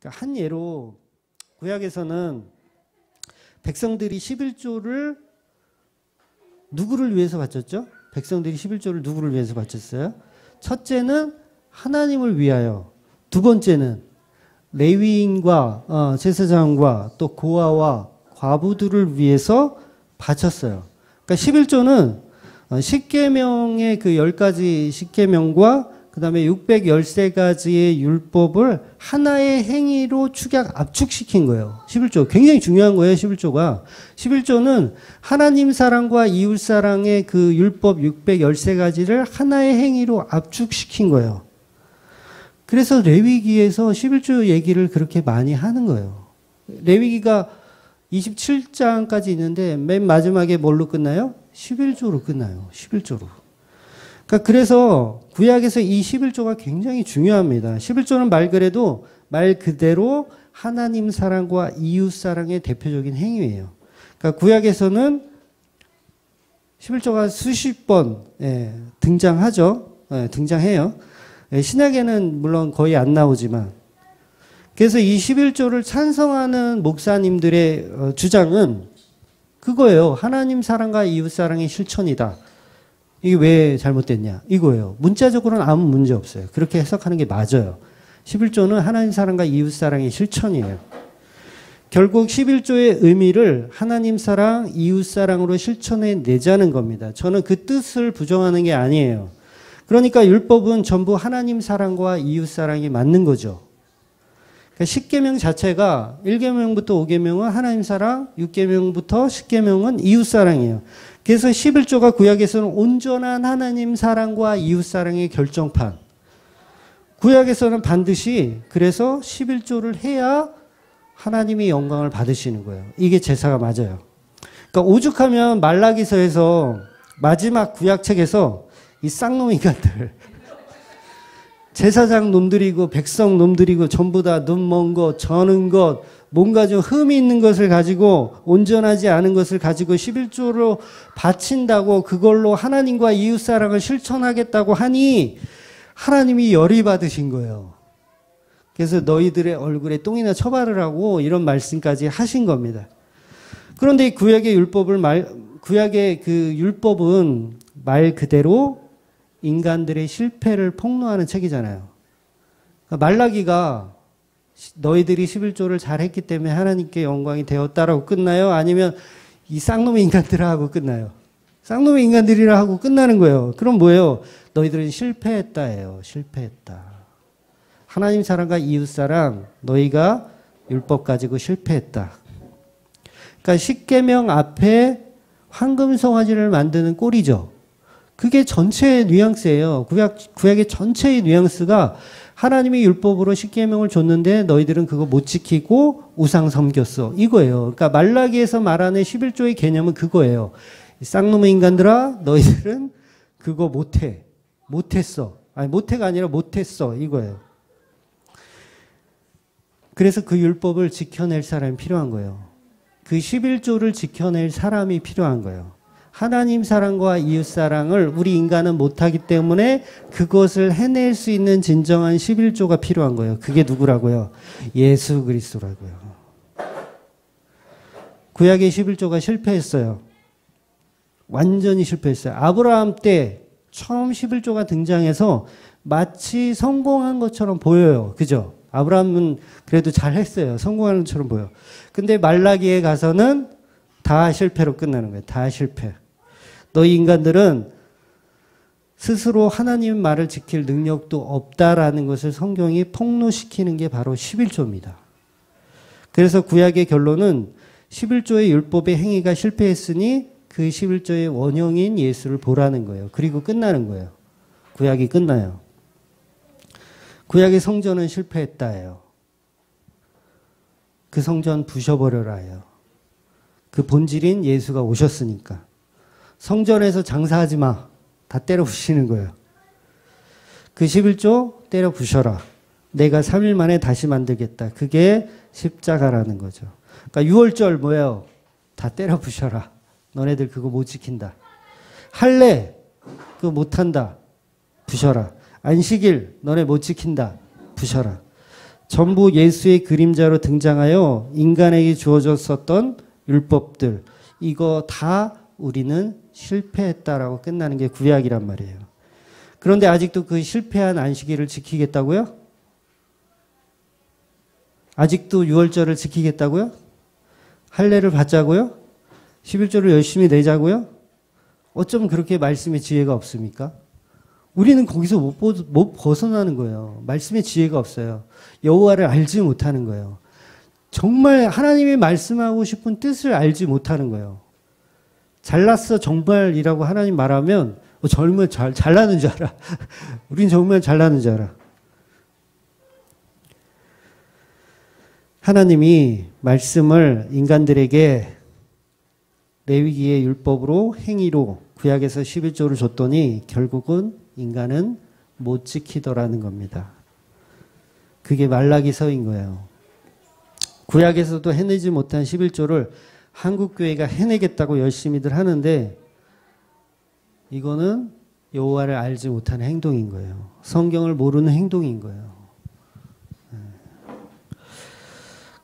그러니까 한 예로 구약에서는 백성들이 11조를 누구를 위해서 바쳤죠? 백성들이 11조를 누구를 위해서 바쳤어요? 첫째는 하나님을 위하여, 두 번째는 레위인과 제사장과 또 고아와 과부들을 위해서 바쳤어요. 그러니까 11조는 10계명의 그 10가지 10계명과 그 다음에 613가지의 율법을 하나의 행위로 압축시킨 거예요. 11조. 굉장히 중요한 거예요, 11조가. 11조는 하나님 사랑과 이웃 사랑의 그 율법 613가지를 하나의 행위로 압축시킨 거예요. 그래서 레위기에서 11조 얘기를 그렇게 많이 하는 거예요. 레위기가 27장까지 있는데 맨 마지막에 뭘로 끝나요? 11조로 끝나요. 11조로. 그러니까 그래서 구약에서 이 11조가 굉장히 중요합니다. 11조는 말 그대로 하나님 사랑과 이웃 사랑의 대표적인 행위예요. 그러니까 구약에서는 11조가 수십 번 등장하죠. 등장해요. 신약에는 물론 거의 안 나오지만. 그래서 이 11조를 찬성하는 목사님들의 주장은 그거예요. 하나님 사랑과 이웃 사랑의 실천이다. 이게 왜 잘못됐냐? 이거예요. 문자적으로는 아무 문제 없어요. 그렇게 해석하는 게 맞아요. 11조는 하나님 사랑과 이웃 사랑의 실천이에요. 결국 11조의 의미를 하나님 사랑, 이웃 사랑으로 실천해 내자는 겁니다. 저는 그 뜻을 부정하는 게 아니에요. 그러니까 율법은 전부 하나님 사랑과 이웃 사랑이 맞는 거죠. 그러니까 10계명 자체가 1계명부터 5계명은 하나님 사랑, 6계명부터 10계명은 이웃 사랑이에요. 그래서 11조가 구약에서는 온전한 하나님 사랑과 이웃 사랑의 결정판. 구약에서는 반드시 그래서 11조를 해야 하나님이 영광을 받으시는 거예요. 이게 제사가 맞아요. 그러니까 오죽하면 말라기서에서 마지막 구약책에서 이 쌍놈 인간들 제사장 놈들이고 백성 놈들이고 전부 다 눈 먼 것, 저는 것, 뭔가 좀 흠이 있는 것을 가지고 온전하지 않은 것을 가지고 11조로 바친다고 그걸로 하나님과 이웃사랑을 실천하겠다고 하니 하나님이 열이 받으신 거예요. 그래서 너희들의 얼굴에 똥이나 쳐바르라고 이런 말씀까지 하신 겁니다. 그런데 구약의 그 율법은 말 그대로 인간들의 실패를 폭로하는 책이잖아요. 그러니까 말라기가 너희들이 11조를 잘했기 때문에 하나님께 영광이 되었다라고 끝나요? 아니면 이 쌍놈의 인간들아 하고 끝나요? 쌍놈의 인간들이라 하고 끝나는 거예요. 그럼 뭐예요? 너희들은 실패했다예요. 실패했다. 하나님 사랑과 이웃 사랑, 너희가 율법 가지고 실패했다. 그러니까 10계명 앞에 황금 송아지를 만드는 꼴이죠. 그게 전체의 뉘앙스예요. 구약의 전체의 뉘앙스가 하나님이 율법으로 10계명을 줬는데 너희들은 그거 못 지키고 우상 섬겼어. 이거예요. 그러니까 말라기에서 말하는 11조의 개념은 그거예요. 쌍놈의 인간들아, 너희들은 그거 못해. 못했어. 아니, 못해가 아니라 못했어. 이거예요. 그래서 그 율법을 지켜낼 사람이 필요한 거예요. 그 11조를 지켜낼 사람이 필요한 거예요. 하나님 사랑과 이웃 사랑을 우리 인간은 못하기 때문에 그것을 해낼 수 있는 진정한 11조가 필요한 거예요. 그게 누구라고요? 예수 그리스도라고요. 구약의 11조가 실패했어요. 완전히 실패했어요. 아브라함 때 처음 11조가 등장해서 마치 성공한 것처럼 보여요. 그죠? 아브라함은 그래도 잘했어요. 성공하는 것처럼 보여. 근데 말라기에 가서는 다 실패로 끝나는 거예요. 다 실패. 너희 인간들은 스스로 하나님 말을 지킬 능력도 없다라는 것을 성경이 폭로시키는 게 바로 11조입니다. 그래서 구약의 결론은 11조의 율법의 행위가 실패했으니 그 11조의 원형인 예수를 보라는 거예요. 그리고 끝나는 거예요. 구약이 끝나요. 구약의 성전은 실패했다예요. 그 성전 부셔버려라예요. 그 본질인 예수가 오셨으니까. 성전에서 장사하지 마. 다 때려 부시는 거예요. 그 11조 때려 부셔라. 내가 3일 만에 다시 만들겠다. 그게 십자가라는 거죠. 그러니까 6월절 뭐예요? 다 때려 부셔라. 너네들 그거 못 지킨다. 할례 그거 못한다. 부셔라. 안식일 너네 못 지킨다. 부셔라. 전부 예수의 그림자로 등장하여 인간에게 주어졌었던 율법들, 이거 다 우리는 실패했다라고 끝나는 게 구약이란 말이에요. 그런데 아직도 그 실패한 안식일을 지키겠다고요? 아직도 유월절을 지키겠다고요? 할례를 받자고요? 11조를 열심히 내자고요? 어쩜 그렇게 말씀의 지혜가 없습니까? 우리는 거기서 못 벗어나는 거예요. 말씀의 지혜가 없어요. 여호와를 알지 못하는 거예요. 정말 하나님이 말씀하고 싶은 뜻을 알지 못하는 거예요. 잘났어 정말이라고 하나님 말하면 정말 잘나는 줄 알아. 우린 정말 잘나는 줄 알아. 하나님이 말씀을 인간들에게 레위기의 율법으로 행위로 구약에서 11조를 줬더니 결국은 인간은 못 지키더라는 겁니다. 그게 말라기서인 거예요. 구약에서도 해내지 못한 11조를 한국교회가 해내겠다고 열심히들 하는데 이거는 여호와를 알지 못하는 행동인 거예요. 성경을 모르는 행동인 거예요.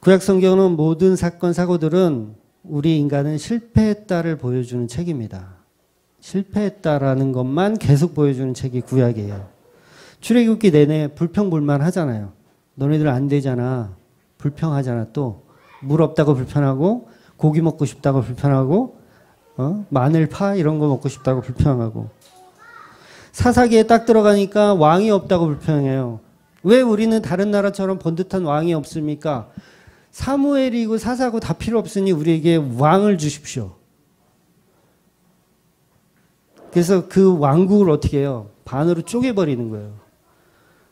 구약 성경은 모든 사건 사고들은 우리 인간은 실패했다를 보여주는 책입니다. 실패했다라는 것만 계속 보여주는 책이 구약이에요. 출애굽기 내내 불평불만 하잖아요. 너네들 안 되잖아. 불평하잖아. 또 물 없다고 불편하고 고기 먹고 싶다고 불편하고 마늘 파 이런 거 먹고 싶다고 불평하고 사사기에 딱 들어가니까 왕이 없다고 불평해요. 왜 우리는 다른 나라처럼 번듯한 왕이 없습니까? 사무엘이고 사사고 다 필요 없으니 우리에게 왕을 주십시오. 그래서 그 왕국을 어떻게 해요? 반으로 쪼개버리는 거예요.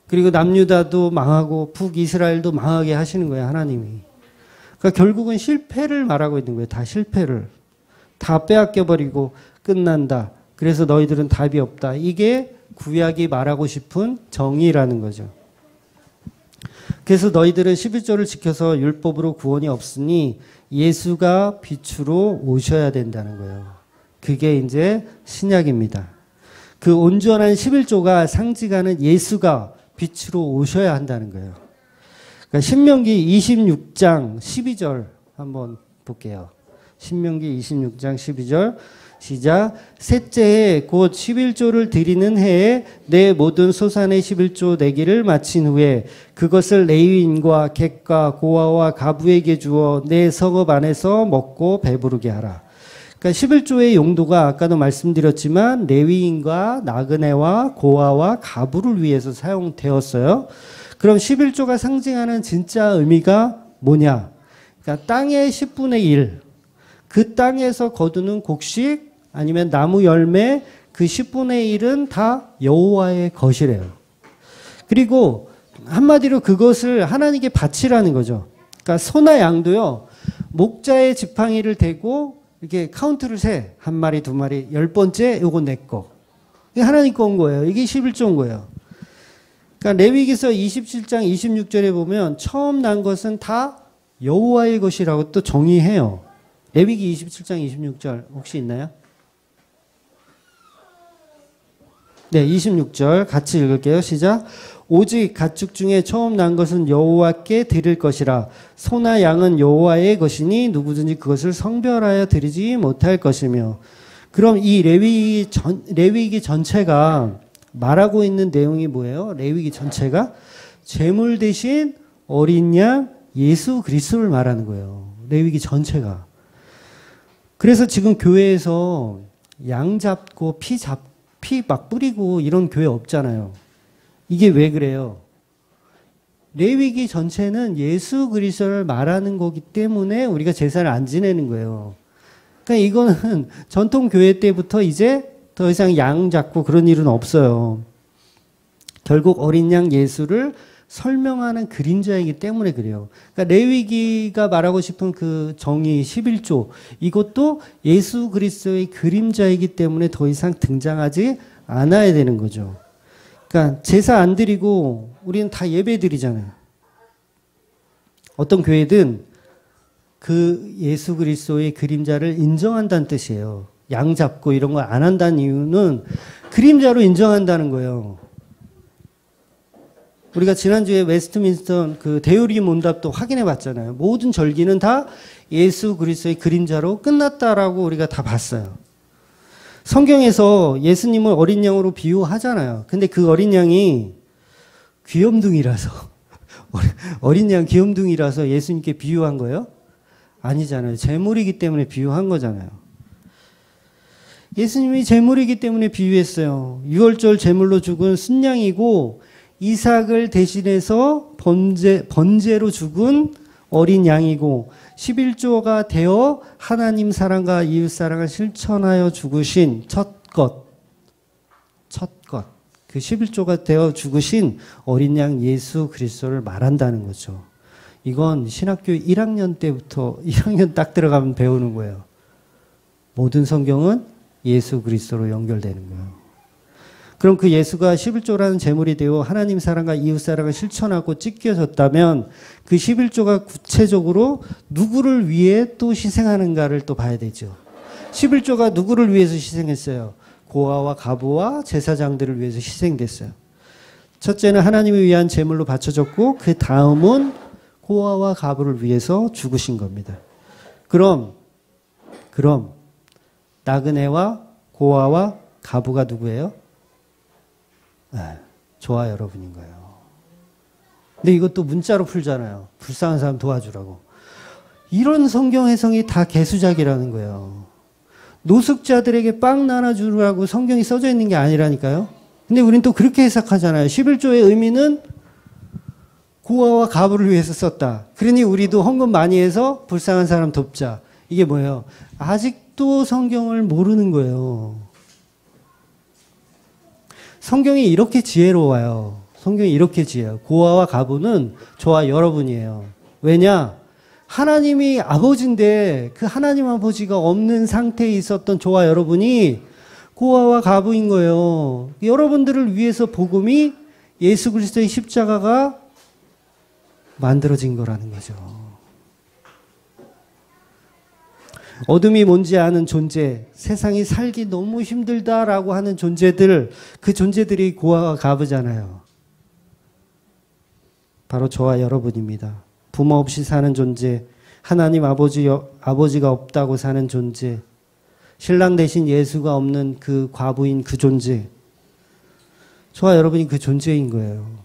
그리고 남유다도 망하고 북이스라엘도 망하게 하시는 거예요. 하나님이. 그러니까 결국은 실패를 말하고 있는 거예요. 다 실패를. 다 빼앗겨버리고 끝난다. 그래서 너희들은 답이 없다. 이게 구약이 말하고 싶은 정의라는 거죠. 그래서 너희들은 11조를 지켜서 율법으로 구원이 없으니 예수가 빛으로 오셔야 된다는 거예요. 그게 이제 신약입니다. 그 온전한 11조가 상징하는 예수가 빛으로 오셔야 한다는 거예요. 그러니까 신명기 26장 12절 한번 볼게요. 신명기 26장 12절 시작. 셋째 해 곧 11조를 드리는 해에 내 모든 소산의 11조 내기를 마친 후에 그것을 레위인과 객과 고아와 가부에게 주어 내 성읍 안에서 먹고 배부르게 하라. 그러니까 11조의 용도가 아까도 말씀드렸지만 레위인과 나그네와 고아와 가부를 위해서 사용되었어요. 그럼 11조가 상징하는 진짜 의미가 뭐냐? 그러니까 땅의 10분의 1, 그 땅에서 거두는 곡식 아니면 나무 열매 그 10분의 1은 다 여호와의 것이래요. 그리고 한마디로 그것을 하나님께 바치라는 거죠. 그러니까 소나 양도요. 목자의 지팡이를 대고 이렇게 카운트를 세. 한 마리, 두 마리, 10번째 요거 내 거. 이게 하나님 거인 거예요. 이게 11조인 거예요. 그러니까 레위기서 27장 26절에 보면 처음 난 것은 다 여호와의 것이라고 또 정의해요. 레위기 27장 26절 혹시 있나요? 네, 26절 같이 읽을게요. 시작. 오직 가축 중에 처음 난 것은 여호와께 드릴 것이라. 소나 양은 여호와의 것이니 누구든지 그것을 성별하여 드리지 못할 것이며. 그럼 이 레위기 전체가 말하고 있는 내용이 뭐예요? 레위기 전체가 제물 대신 어린 양 예수 그리스도를 말하는 거예요. 레위기 전체가. 그래서 지금 교회에서 양 잡고 피 막 뿌리고 이런 교회 없잖아요. 이게 왜 그래요? 레위기 전체는 예수 그리스도를 말하는 거기 때문에 우리가 제사를 안 지내는 거예요. 그러니까 이거는 전통 교회 때부터 이제 더 이상 양 잡고 그런 일은 없어요. 결국 어린 양 예수를 설명하는 그림자이기 때문에 그래요. 그러니까 레위기가 말하고 싶은 그 정의 11조 이것도 예수 그리스도의 그림자이기 때문에 더 이상 등장하지 않아야 되는 거죠. 그러니까 제사 안 드리고 우리는 다 예배 드리잖아요. 어떤 교회든 그 예수 그리스도의 그림자를 인정한다는 뜻이에요. 양 잡고 이런 거 안 한다는 이유는 그림자로 인정한다는 거예요. 우리가 지난주에 웨스트민스터 그 대요리 문답도 확인해 봤잖아요. 모든 절기는 다 예수 그리스도의 그림자로 끝났다라고 우리가 다 봤어요. 성경에서 예수님을 어린 양으로 비유하잖아요. 근데 그 어린 양이 귀염둥이라서 어린 양 귀염둥이라서 예수님께 비유한 거예요? 아니잖아요. 제물이기 때문에 비유한 거잖아요. 예수님이 제물이기 때문에 비유했어요. 유월절 제물로 죽은 순양이고 이삭을 대신해서 번제로 죽은 어린 양이고 11조가 되어 하나님 사랑과 이웃 사랑을 실천하여 죽으신 첫 것. 그 11조가 되어 죽으신 어린 양 예수 그리스도를 말한다는 거죠. 이건 신학교 1학년 때부터 1학년 딱 들어가면 배우는 거예요. 모든 성경은 예수 그리스도로 연결되는 거예요. 그럼 그 예수가 11조라는 제물이 되어 하나님 사랑과 이웃 사랑을 실천하고 찢겨졌다면 그 11조가 구체적으로 누구를 위해 또 희생하는가를 또 봐야 되죠. 11조가 누구를 위해서 희생했어요? 고아와 과부와 제사장들을 위해서 희생됐어요. 첫째는 하나님을 위한 제물로 바쳐졌고 그 다음은 고아와 과부를 위해서 죽으신 겁니다. 그럼 나그네와 고아와 과부가 누구예요? 저와 여러분인 거예요. 근데 이것도 문자로 풀잖아요. 불쌍한 사람 도와주라고. 이런 성경 해석이 다 개수작이라는 거예요. 노숙자들에게 빵 나눠주라고 성경이 써져 있는 게 아니라니까요. 근데 우린 또 그렇게 해석하잖아요. 11조의 의미는 고아와 과부를 위해서 썼다. 그러니 우리도 헌금 많이 해서 불쌍한 사람 돕자. 이게 뭐예요? 아직도 성경을 모르는 거예요. 성경이 이렇게 지혜로워요. 성경이 이렇게 지혜해요. 고아와 과부는 저와 여러분이에요. 왜냐? 하나님이 아버지인데 그 하나님 아버지가 없는 상태에 있었던 저와 여러분이 고아와 과부인 거예요. 여러분들을 위해서 복음이 예수 그리스도의 십자가가 만들어진 거라는 거죠. 어둠이 뭔지 아는 존재, 세상이 살기 너무 힘들다라고 하는 존재들, 그 존재들이 고아와 과부잖아요. 바로 저와 여러분입니다. 부모 없이 사는 존재, 하나님 아버지가 없다고 사는 존재, 신랑 대신 예수가 없는 그 과부인 그 존재, 저와 여러분이 그 존재인 거예요.